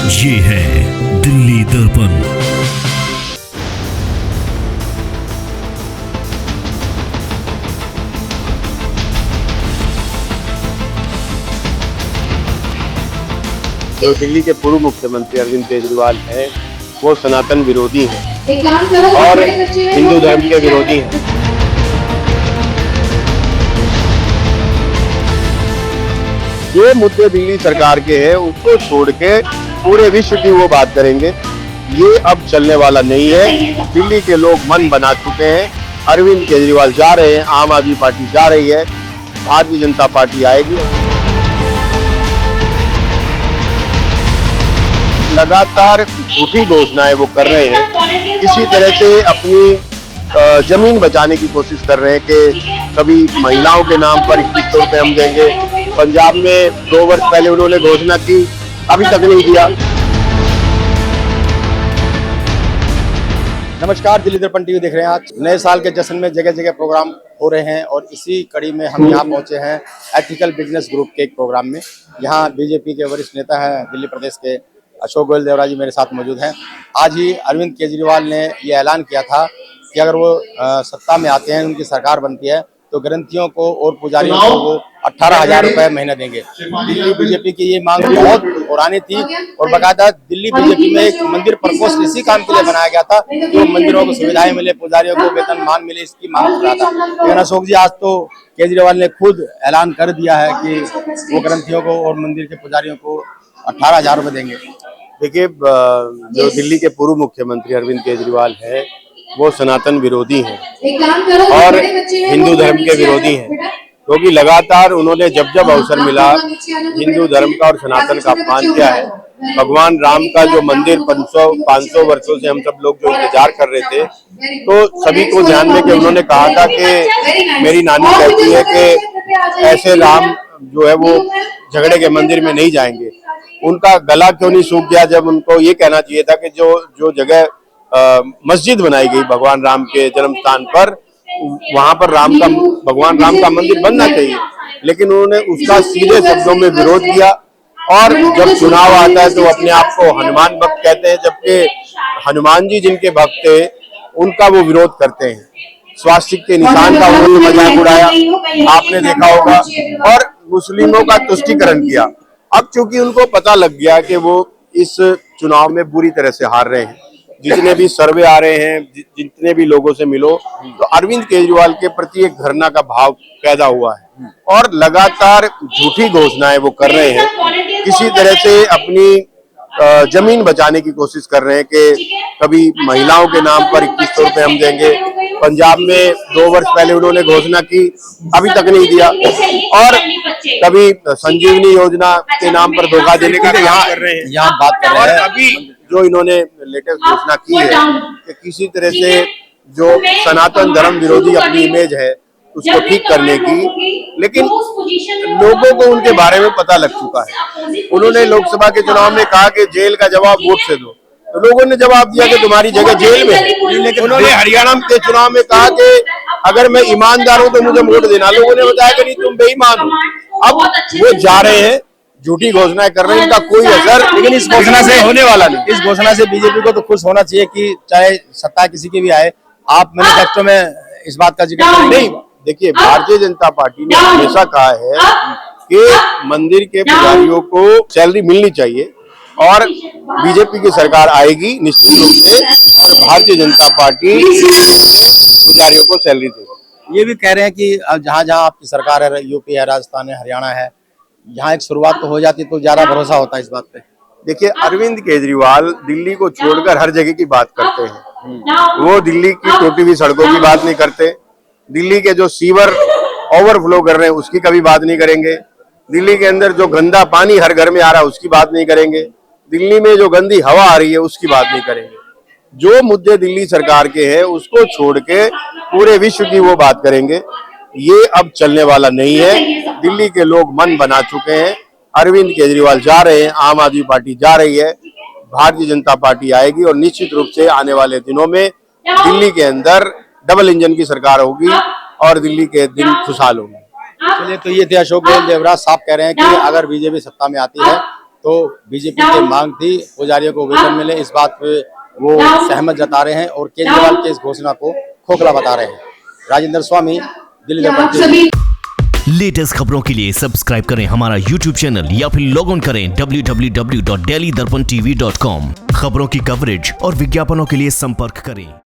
ये है दिल्ली दर्पण। जो दिल्ली के पूर्व मुख्यमंत्री अरविंद केजरीवाल हैं, वो सनातन विरोधी हैं और हिंदू धर्म के विरोधी हैं। ये मुद्दे दिल्ली सरकार के हैं, उसको छोड़ के पूरे विश्व की वो बात करेंगे। ये अब चलने वाला नहीं है। दिल्ली के लोग मन बना चुके हैं। अरविंद केजरीवाल जा रहे हैं, आम आदमी पार्टी जा रही है, भारतीय जनता पार्टी आएगी। लगातार झूठी घोषणाएं वो कर रहे हैं, किसी तरह से अपनी जमीन बचाने की कोशिश कर रहे हैं कि कभी महिलाओं के नाम पर 2100 रुपए हम देंगे। पंजाब में 2 वर्ष पहले उन्होंने घोषणा की, अभी तक नहीं दिया। नमस्कार, दिल्ली दर्पण टीवी देख रहे हैं। आज नए साल के जश्न में जगह जगह प्रोग्राम हो रहे हैं और इसी कड़ी में हम यहाँ पहुँचे हैं एथिकल बिजनेस ग्रुप के एक प्रोग्राम में। यहाँ बीजेपी के वरिष्ठ नेता हैं दिल्ली प्रदेश के अशोक गोयल देवरा जी मेरे साथ मौजूद हैं। आज ही अरविंद केजरीवाल ने ये ऐलान किया था कि अगर वो सत्ता में आते हैं, उनकी सरकार बनती है, तो ग्रंथियों को और पुजारियों को वो 18,000 रुपए महीना देंगे। दिल्ली बीजेपी की ये मांग बहुत पुरानी थी और बाकायदा दिल्ली बीजेपी में एक मंदिर प्रकोष्ठ इसी काम के लिए बनाया गया था कि मंदिरों को सुविधाएं मिले, पुजारियों को वेतनमान मिले, इसकी मांग कर रहा था। लेकिन अशोक जी, आज तो केजरीवाल ने खुद ऐलान कर दिया है कि वो ग्रंथियों को और मंदिर के पुजारियों को 18,000 रुपए देंगे। देखिए, जो दिल्ली के पूर्व मुख्यमंत्री अरविंद केजरीवाल है, वो सनातन विरोधी हैं और हिंदू धर्म के विरोधी हैं, क्योंकि लगातार उन्होंने जब जब अवसर मिला हिंदू धर्म का और सनातन का अपमान किया है। भगवान राम का जो मंदिर 500 वर्षों से हम सब लोग जो इंतजार कर रहे थे, तो सभी को ध्यान में कि उन्होंने कहा था कि मेरी नानी कहती है कि ऐसे राम जो है वो झगड़े के मंदिर में नहीं जाएंगे। उनका गला क्यों नहीं सूख गया जब उनको ये कहना चाहिए था कि जो जगह मस्जिद बनाई गई भगवान राम के जन्म स्थान पर, वहां पर भगवान राम का मंदिर बनना चाहिए। लेकिन उन्होंने उसका सीधे शब्दों में विरोध किया और जब चुनाव आता है तो अपने आप को हनुमान भक्त कहते हैं, जबकि हनुमान जी जिनके भक्त थे उनका वो विरोध करते हैं। स्वास्तिक के निशान का उन्होंने मजाक उड़ाया, आपने देखा होगा, और मुस्लिमों का तुष्टीकरण किया। अब चूंकि उनको पता लग गया कि वो इस चुनाव में बुरी तरह से हार रहे हैं, जितने भी सर्वे आ रहे हैं, जितने भी लोगों से मिलो, तो अरविंद केजरीवाल के प्रति एक घृणा का भाव पैदा हुआ है और लगातार झूठी घोषणाएं वो कर रहे हैं, किसी तरह से अपनी जमीन बचाने की कोशिश कर रहे हैं कि कभी महिलाओं के नाम पर 2100 रुपए हम देंगे। पंजाब में 2 वर्ष पहले उन्होंने घोषणा की, अभी तक नहीं दिया, और कभी संजीवनी योजना के नाम पर धोखा देने का यहाँ कर रहे हैं, यहाँ बात कर रहे हैं। अभी जो इन्होंने लेटेस्ट घोषणा की है कि किसी तरह से जो सनातन धर्म विरोधी अपनी इमेज है उसको ठीक करने की, लेकिन लोगों को उनके बारे में पता लग चुका है। उन्होंने लोकसभा के चुनाव में कहा कि जेल का जवाब वोट से दो, तो लोगों ने जवाब दिया कि तुम्हारी जगह जेल में है। लेकिन उन्होंने हरियाणा के चुनाव में कहा कि अगर मैं ईमानदार हूं तो मुझे वोट देना, लोगों ने बताया कि नहीं, तुम बेईमान हो। अब वो जा रहे हैं, झूठी घोषणाएं कर रहे हैं, इनका कोई असर लेकिन इस घोषणा से होने वाला नहीं। इस घोषणा से बीजेपी को तो खुश होना चाहिए कि चाहे सत्ता किसी की भी आए। आप मैनिफेस्टो में इस बात का जिक्र नहीं। देखिए, भारतीय जनता पार्टी ने हमेशा कहा है कि मंदिर के पुजारियों को सैलरी मिलनी चाहिए और बीजेपी की सरकार आएगी निश्चित रूप से, और भारतीय जनता पार्टी पुजारियों को सैलरी देगी। ये भी कह रहे हैं कि जहाँ जहाँ आपकी सरकार है, यूपी है, राजस्थान है, हरियाणा है, जहाँ एक शुरुआत तो हो जाती तो ज्यादा भरोसा होता है इस बात पे। देखिए, अरविंद केजरीवाल दिल्ली को छोड़कर हर जगह की बात करते हैं। वो दिल्ली की टूटी हुई सड़कों की बात नहीं करते, दिल्ली के जो सीवर ओवरफ्लो कर रहे हैं उसकी कभी बात नहीं करेंगे, दिल्ली के अंदर जो गंदा पानी हर घर में आ रहा है उसकी बात नहीं करेंगे, दिल्ली में जो गंदी हवा आ रही है उसकी बात नहीं करेंगे। जो मुद्दे दिल्ली सरकार के हैं उसको छोड़ के पूरे विश्व की वो बात करेंगे। ये अब चलने वाला नहीं है। दिल्ली के लोग मन बना चुके हैं। अरविंद केजरीवाल जा रहे हैं, आम आदमी पार्टी जा रही है, भारतीय जनता पार्टी आएगी और निश्चित रूप से आने वाले दिनों में दिल्ली के अंदर डबल इंजन की सरकार होगी और दिल्ली के दिन खुशहाल होंगे। चलिए, तो ये थे अशोक गोयल देवरा साहब, कह रहे हैं कि अगर बीजेपी सत्ता में आती है तो बीजेपी की मांग थी पुजारियों को वेतन मिले, इस बात पे वो सहमत जता रहे हैं और केजरीवाल की इस घोषणा को खोखला बता रहे हैं। राजेंद्र स्वामी, दिल्ली दर्पण TV। लेटेस्ट खबरों के लिए सब्सक्राइब करें हमारा YouTube चैनल या फिर लॉग ऑन करें www.delhidarpantv.com। खबरों की कवरेज और विज्ञापनों के लिए संपर्क करें।